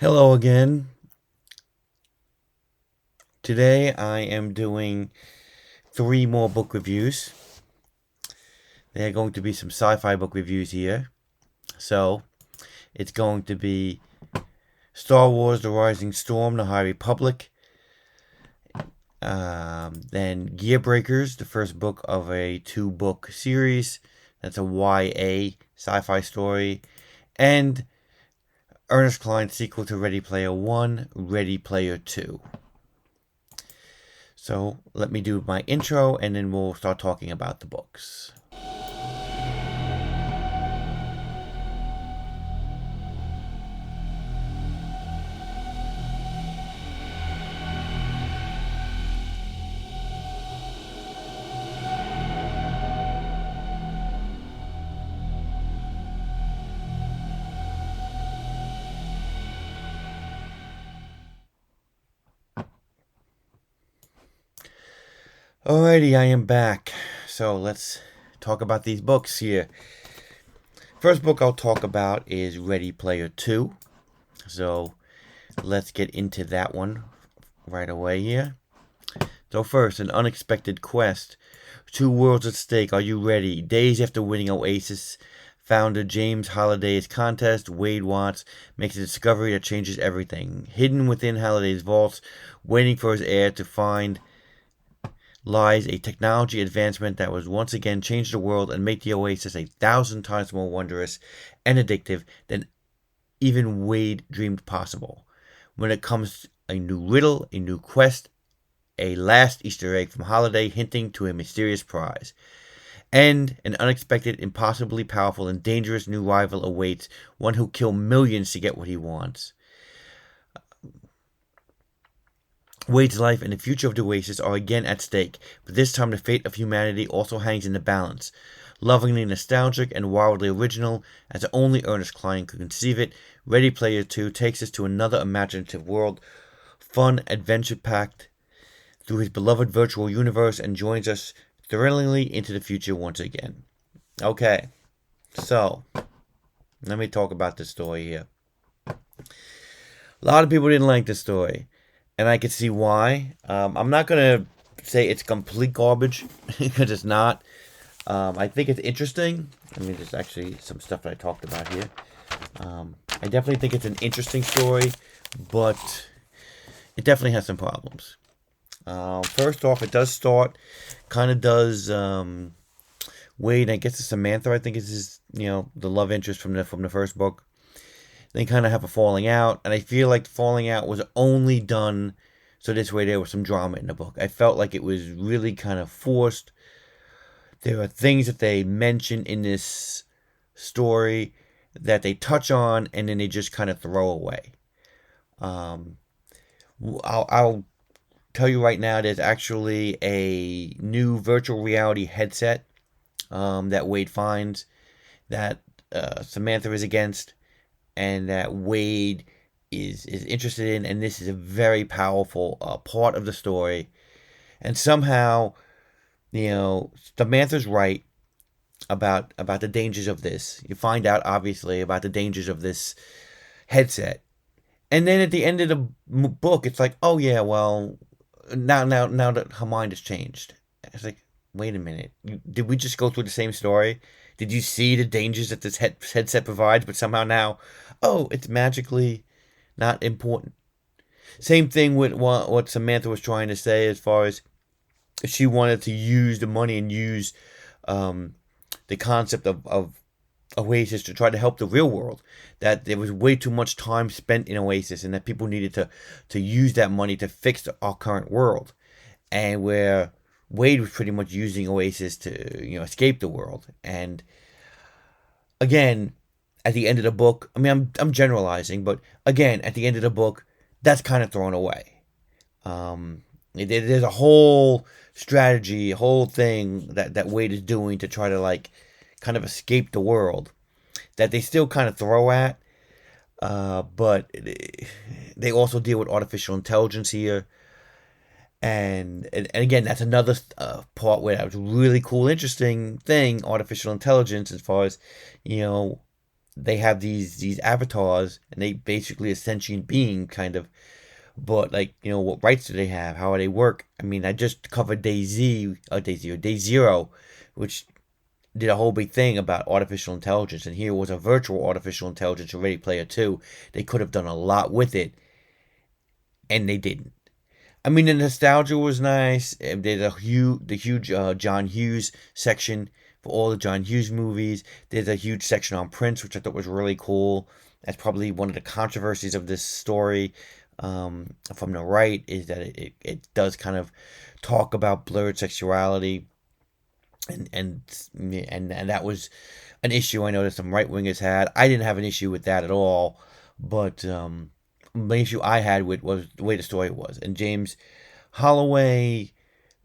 Hello again. Today I am doing 3 more book reviews. There are going to be some sci-fi book reviews here. So, it's going to be Star Wars The Rising Storm, The High Republic. Then Gearbreakers, the first book of a 2-book series. That's a YA sci-fi story. And Ernest Cline's sequel to Ready Player One, Ready Player Two. So let me do my intro and then we'll start talking about the books. Alrighty, I am back. So let's talk about these books here. First book I'll talk about is Ready Player 2. So let's get into that one right away here. So first, an unexpected quest. 2 worlds at stake. Are you ready? Days after winning Oasis, founder James Holliday's contest, Wade Watts makes a discovery that changes everything. Hidden within Holliday's vaults, waiting for his heir to find, lies a technology advancement that was once again change the world and make the Oasis 1,000 times more wondrous and addictive than even Wade dreamed possible. When it comes a new riddle, a new quest, a last Easter egg from Holiday hinting to a mysterious prize. And an unexpected, impossibly powerful, and dangerous new rival awaits, one who'll kill millions to get what he wants. Wade's life and the future of the Oasis are again at stake, but this time the fate of humanity also hangs in the balance. Lovingly nostalgic and wildly original, as only Ernest Cline could conceive it, Ready Player 2 takes us to another imaginative world, fun, adventure-packed, through his beloved virtual universe, and joins us thrillingly into the future once again. Okay, so, let me talk about this story here. A lot of people didn't like this story, and I could see why. I'm not going to say it's complete garbage, because it's not. I think it's interesting. I mean, there's actually some stuff that I talked about here. I definitely think it's an interesting story, but it definitely has some problems. First off, it does start, kind of does, Wade, I guess it's Samantha, I think is his, the love interest from the first book. They kind of have a falling out, and I feel like the falling out was only done so this way there was some drama in the book. I felt like it was really kind of forced. There are things that they mention in this story that they touch on and then they just kind of throw away. Um, I'll tell you right now, there's actually a new virtual reality headset that Wade finds that Samantha is against and that Wade is interested in, and this is a very powerful part of the story. And somehow, Samantha's right about the dangers of this. You find out obviously about the dangers of this headset, and then at the end of the book, it's like, oh yeah, well, now that her mind has changed. It's like, wait a minute, did we just go through the same story? Did you see the dangers that this headset provides, but somehow now, oh, it's magically not important. Same thing with what Samantha was trying to say, as far as she wanted to use the money and use the concept of Oasis to try to help the real world. That there was way too much time spent in Oasis, and that people needed to use that money to fix our current world. And where Wade was pretty much using Oasis to escape the world. And again, at the end of the book, I mean, I'm generalizing, but again, at the end of the book, that's kind of thrown away. There's a whole strategy, a whole thing that Wade is doing to try to kind of escape the world that they still kind of throw at, but they also deal with artificial intelligence here. And again, that's another part where that was a really cool, interesting thing, artificial intelligence, as far as, they have these avatars, and they basically a sentient being kind of. But like, what rights do they have? How do they work? I mean, I just covered Day Zero, which did a whole big thing about artificial intelligence, and here was a virtual artificial intelligence, Ready Player Two. They could have done a lot with it, and they didn't. I mean, the nostalgia was nice. There's the huge John Hughes section for all the John Hughes movies. There's a huge section on Prince, which I thought was really cool. That's probably one of the controversies of this story. From the right is that it does kind of talk about blurred sexuality, and that was an issue I know that some right wingers had. I didn't have an issue with that at all, but the issue I had with was the way the story was. And James Holloway,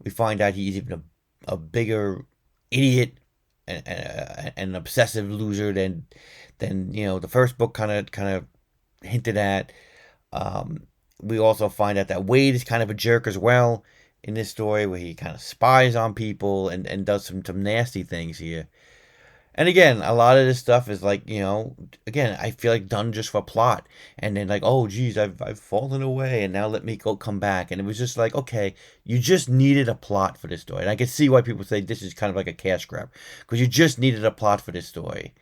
we find out he's even a bigger idiot and an obsessive loser than the first book kind of hinted at. We also find out that Wade is kind of a jerk as well in this story, where he kind of spies on people and does some nasty things here. And again, a lot of this stuff is like, again, I feel like done just for plot. And then like, oh geez, I've fallen away, and now let me go come back. And it was just like, okay, you just needed a plot for this story. And I can see why people say this is kind of like a cash grab, because you just needed a plot for this story.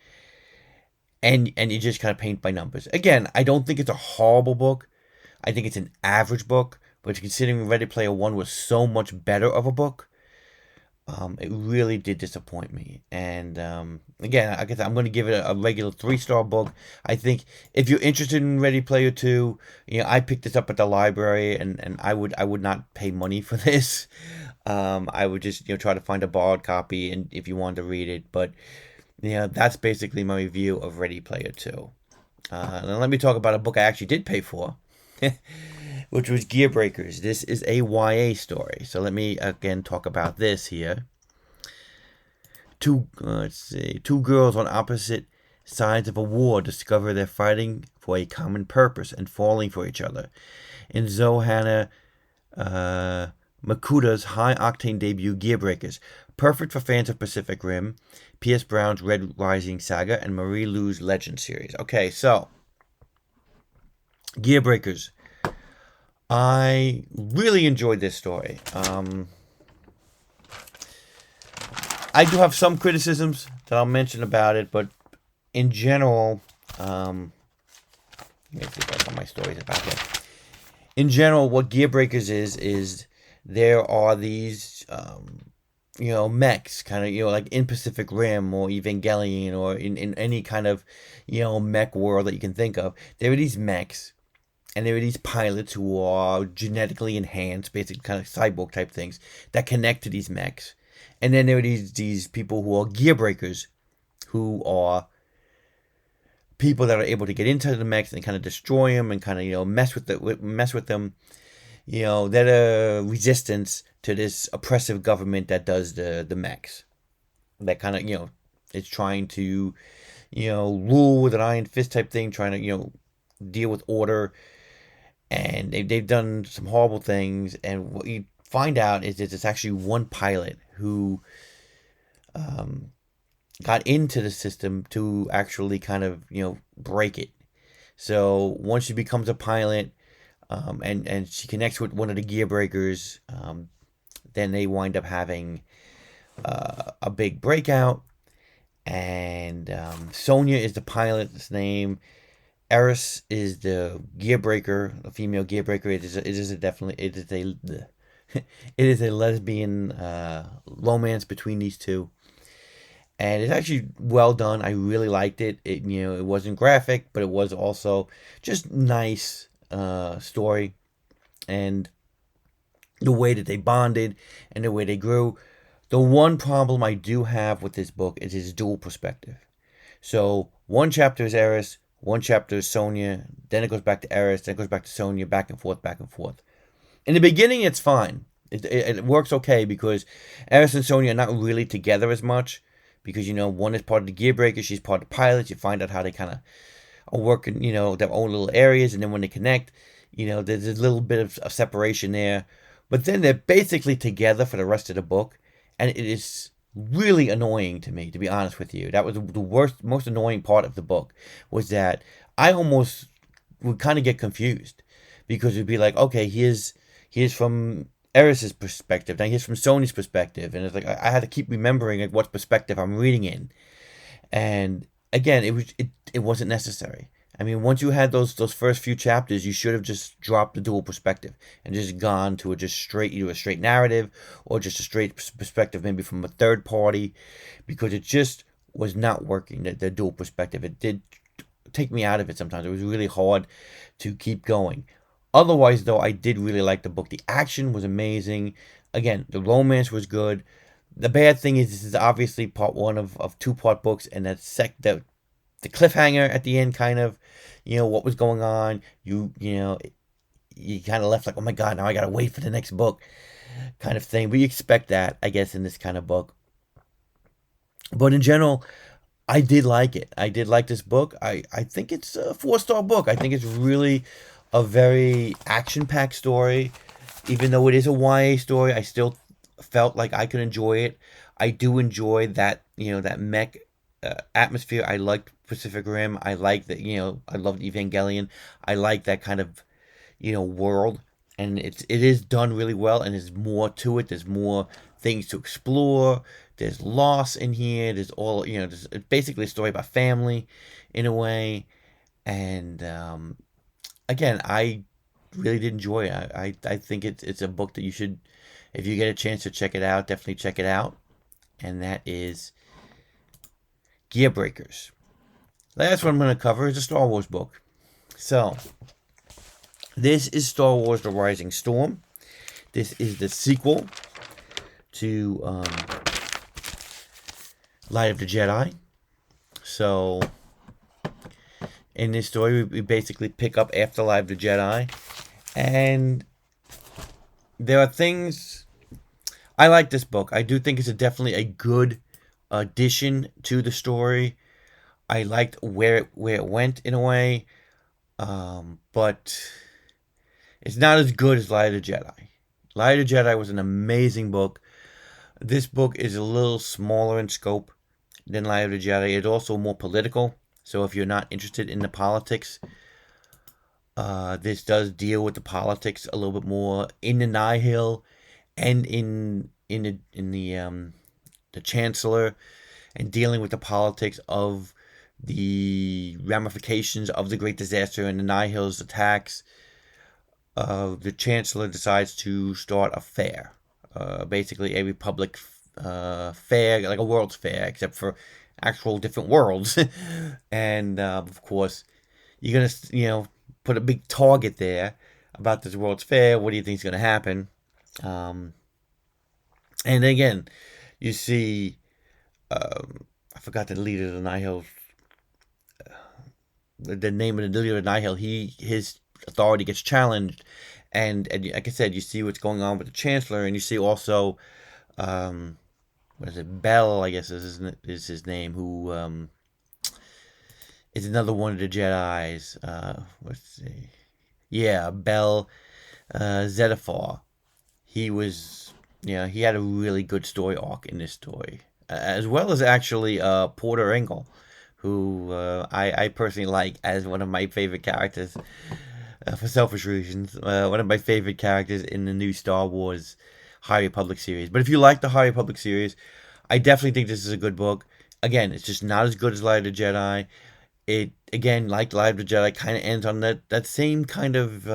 And you just kind of paint by numbers. Again, I don't think it's a horrible book. I think it's an average book, but considering Ready Player One was so much better of a book, it really did disappoint me. And again, I guess I'm going to give it a regular 3-star book. I think if you're interested in Ready Player Two, I picked this up at the library, and I would not pay money for this. I would just try to find a borrowed copy, and if you wanted to read it. But that's basically my review of Ready Player Two. Now let me talk about a book I actually did pay for. Which was Gearbreakers. This is a YA story. So let me again talk about this here. Two girls on opposite sides of a war discover they're fighting for a common purpose and falling for each other. In Hana Mikuta's high-octane debut, Gearbreakers. Perfect for fans of Pacific Rim, P.S. Brown's Red Rising Saga, and Marie Lu's Legend series. Okay, so Gearbreakers. I really enjoyed this story. I do have some criticisms that I'll mention about it, but in general, let me see if I got my stories about it. In general, what Gearbreakers is there are these, mechs, kind of, like in Pacific Rim or Evangelion or in any kind of, mech world that you can think of. There are these mechs. And there are these pilots who are genetically enhanced, basically kind of cyborg type things, that connect to these mechs. And then there are these people who are Gearbreakers, who are people that are able to get into the mechs and kind of destroy them and kind of mess with them. That are resistance to this oppressive government that does the mechs. That kind of is trying to rule with an iron fist type thing, trying to deal with order. And they've done some horrible things, and what you find out is that it's actually one pilot who got into the system to actually kind of break it. So once she becomes a pilot, and she connects with one of the Gearbreakers, then they wind up having a big breakout. And Sonia is the pilot's name. Eris is the Gearbreaker, a female Gearbreaker. It is a lesbian romance between these two, and it's actually well done. I really liked it. It wasn't graphic, but it was also just nice story, and the way that they bonded and the way they grew. The one problem I do have with this book is its dual perspective. So one chapter is Eris. One chapter is Sonia, then it goes back to Eris, then it goes back to Sonia, back and forth, back and forth. In the beginning, it's fine. It works okay because Eris and Sonia are not really together as much because, one is part of the Gearbreaker, she's part of the pilots. You find out how they kind of are working, their own little areas, and then when they connect, there's a little bit of separation there. But then they're basically together for the rest of the book, and it is really annoying to me, to be honest with you. That was the worst, most annoying part of the book, was that I almost would kind of get confused, because it'd be like, okay, here's from Eris's perspective, now here's from Sony's perspective, and it's like I had to keep remembering like what perspective I'm reading in. And again, it wasn't necessary. I mean, once you had those first few chapters, you should have just dropped the dual perspective and just gone to a just straight, either a straight narrative or just a straight perspective, maybe from a third party, because it just was not working. The dual perspective, it did take me out of it sometimes. It was really hard to keep going. Otherwise, though, I did really like the book. The action was amazing. Again, the romance was good. The bad thing is, this is obviously part one of two-part books, and the cliffhanger at the end, kind of, what was going on. You kind of left like, oh my god, now I gotta wait for the next book, kind of thing. But you expect that, I guess, in this kind of book. But in general, I did like it. I did like this book. I think it's a 4-star book. I think it's really a very action-packed story. Even though it is a YA story, I still felt like I could enjoy it. I do enjoy that, that mech atmosphere. I liked Pacific Rim. I like that, I loved Evangelion. I like that kind of, world. And it is done really well, and there's more to it. There's more things to explore. There's loss in here. There's all, it's basically a story about family in a way. And again, I really did enjoy it. I think it's a book that you should, if you get a chance to check it out, definitely check it out. And that is Gearbreakers. Last one I'm going to cover is a Star Wars book. So, this is Star Wars The Rising Storm. This is the sequel to Light of the Jedi. So, in this story, we basically pick up after Light of the Jedi. And there are things... I like this book. I do think it's definitely a good addition to the story. I liked where it went in a way. But it's not as good as Light of the Jedi. Light of the Jedi was an amazing book. This book is a little smaller in scope than Light of the Jedi. It's also more political. So if you're not interested in the politics, this does deal with the politics a little bit more in the Nihil and in the Chancellor, and dealing with the politics of the ramifications of the Great Disaster and the Nihil's attacks. The Chancellor decides to start a fair, basically a Republic fair, like a World's Fair, except for actual different worlds. And of course, you're gonna put a big target there about this World's Fair. What do you think is gonna happen? And again, you see, I forgot the leader of the Nihil. The name of the leader of the Nihil. His authority gets challenged, and like I said, you see what's going on with the Chancellor, and you see also, what is it, Bell, I guess is his name, who is another one of the Jedi's. Let's see, yeah, Bell, Zetafar. He was, he had a really good story arc in this story, as well as actually Porter Engle, who I personally like as one of my favorite characters. For selfish reasons, one of my favorite characters in the new Star Wars High Republic series. But if you like the High Republic series, I definitely think this is a good book. Again, it's just not as good as Light of the Jedi. It, again, like Light of the Jedi, kind of ends on that same kind of,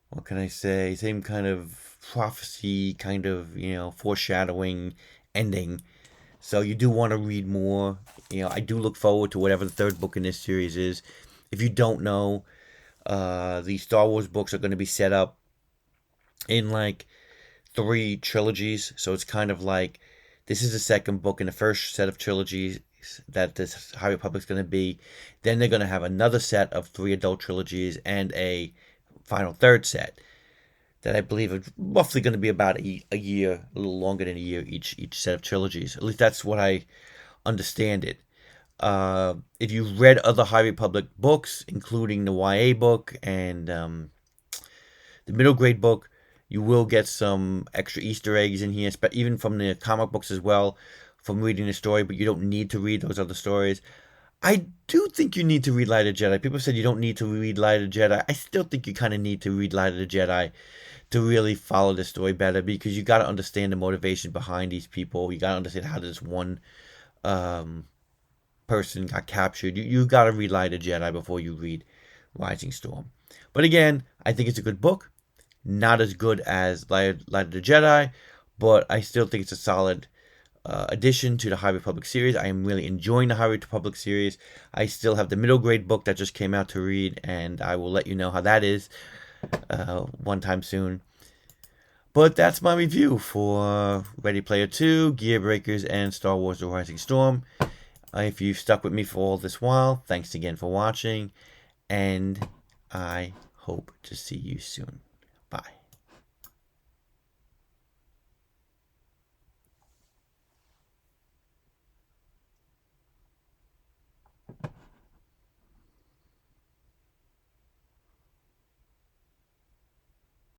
what can I say, same kind of prophecy, kind of, foreshadowing ending. So you do want to read more. I do look forward to whatever the third book in this series is. If you don't know, the Star Wars books are going to be set up in like 3 trilogies. So it's kind of like, this is the second book in the first set of trilogies that this High Republic's going to be. Then they're going to have another set of 3 adult trilogies and a final third set that I believe are roughly going to be about a year, a little longer than a year each set of trilogies. At least that's what I understand it. If you've read other High Republic books, including the YA book and the middle grade book, You will get some extra Easter eggs in here, but even from the comic books as well, from reading the story, but you don't need to read those other stories. I do think you need to read Light of the Jedi. People said you don't need to read Light of the Jedi. I still think you kind of need to read Light of the Jedi to really follow the story better, because you got to understand the motivation behind these people. You got to understand how this one um, person got captured. You got to read Light of the Jedi before you read Rising Storm. But again, I think it's a good book. Not as good as Light of the Jedi, but I still think it's a solid addition to the High Republic series. I am really enjoying the High Republic series. I still have the middle grade book that just came out to read, and I will let you know how that is one time soon. But that's my review for Ready Player 2, Gearbreakers, and Star Wars The Rising Storm. If you've stuck with me for all this while, thanks again for watching, and I hope to see you soon. Bye.